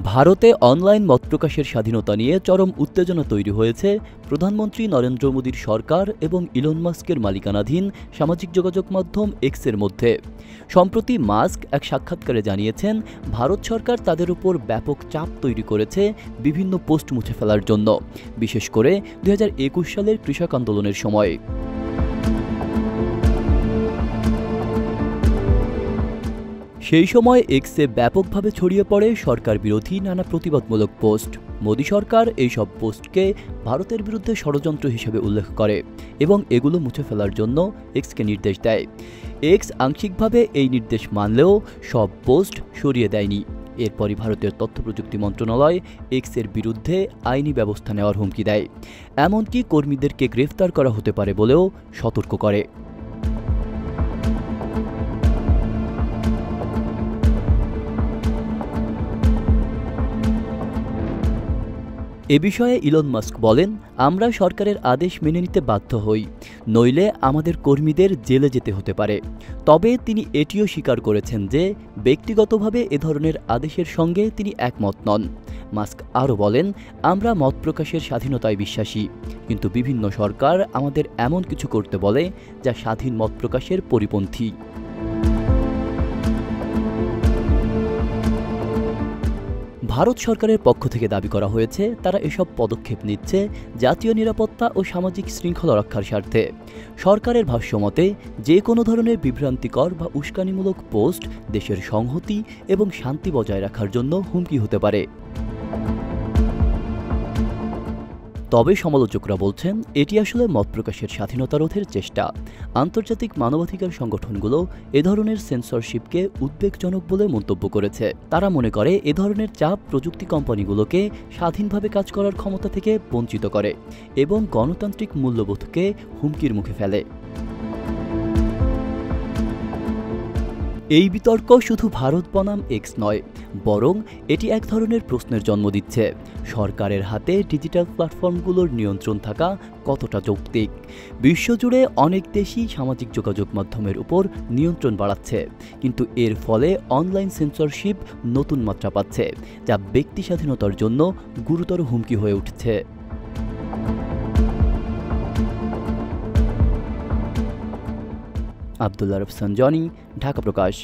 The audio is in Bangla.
ভারতে অনলাইন মত প্রকাশের স্বাধীনতা নিয়ে চরম উত্তেজনা তৈরি হয়েছে প্রধানমন্ত্রী নরেন্দ্র মোদীর সরকার এবং ইলন মাস্কের মালিকানাধীন সামাজিক যোগাযোগ মাধ্যম এক্সের মধ্যে। সম্প্রতি মাস্ক এক সাক্ষাৎকারে জানিয়েছেন, ভারত সরকার তাদের উপর ব্যাপক চাপ তৈরি করেছে বিভিন্ন পোস্ট মুছে ফেলার জন্য, বিশেষ করে 2021 সালের কৃষক আন্দোলনের সময়। সেই সময় এক্সে ব্যাপকভাবে ছড়িয়ে পড়ে সরকার বিরোধী নানা প্রতিবাদমূলক পোস্ট। মোদী সরকার এইসব পোস্টকে ভারতের বিরুদ্ধে ষড়যন্ত্র হিসেবে উল্লেখ করে এবং এগুলো মুছে ফেলার জন্য এক্সকে নির্দেশ দেয়। এক্স আংশিকভাবে এই নির্দেশ মানলেও সব পোস্ট সরিয়ে দেয়নি। এরপরই ভারতের তথ্য প্রযুক্তি মন্ত্রণালয় এক্সের বিরুদ্ধে আইনি ব্যবস্থা নেওয়ার হুমকি দেয়, এমনকি কর্মীদেরকে গ্রেফতার করা হতে পারে বলেও সতর্ক করে। এ বিষয়ে ইলন মাস্ক বলেন, আমরা সরকারের আদেশ মেনে নিতে বাধ্য হই, নইলে আমাদের কর্মীদের জেলে যেতে হতে পারে। তবে তিনি এটিও স্বীকার করেছেন যে ব্যক্তিগতভাবে এ ধরনের আদেশের সঙ্গে তিনি একমত নন। মাস্ক আরও বলেন, আমরা মত প্রকাশের স্বাধীনতায় বিশ্বাসী, কিন্তু বিভিন্ন সরকার আমাদের এমন কিছু করতে বলে যা স্বাধীন মত প্রকাশের পরিপন্থী। ভারত সরকারের পক্ষ থেকে দাবি করা হয়েছে, তারা এসব পদক্ষেপ নিচ্ছে জাতীয় নিরাপত্তা ও সামাজিক শৃঙ্খলা রক্ষার স্বার্থে। সরকারের ভাষ্যমতে, যে কোনো ধরনের বিভ্রান্তিকর বা উস্কানিমূলক পোস্ট দেশের সংহতি এবং শান্তি বজায় রাখার জন্য হুমকি হতে পারে। তবে সমালোচকরা বলছেন, এটি আসলে মত প্রকাশের স্বাধীনতা রোধের চেষ্টা। আন্তর্জাতিক মানবাধিকার সংগঠনগুলো এ ধরনের সেন্সরশিপকে উদ্বেগজনক বলে মন্তব্য করেছে। তারা মনে করে এ ধরনের চাপ প্রযুক্তি কোম্পানিগুলোকে স্বাধীনভাবে কাজ করার ক্ষমতা থেকে বঞ্চিত করে এবং গণতান্ত্রিক মূল্যবোধকে হুমকির মুখে ফেলে। এই বিতর্ক শুধু ভারত বনাম এক্স নয়, বরং এটি এক ধরনের প্রশ্নের জন্ম দিচ্ছে, সরকারের হাতে ডিজিটাল প্ল্যাটফর্মগুলোর নিয়ন্ত্রণ থাকা কতটা যৌক্তিক। বিশ্বজুড়ে অনেক দেশই সামাজিক যোগাযোগ মাধ্যমের উপর নিয়ন্ত্রণ বাড়াচ্ছে, কিন্তু এর ফলে অনলাইন সেন্সরশিপ নতুন মাত্রা পাচ্ছে, যা ব্যক্তি স্বাধীনতার জন্য গুরুতর হুমকি হয়ে উঠছে। আব্দুল্লাহ রফসান জনি, ঢাকা প্রকাশ।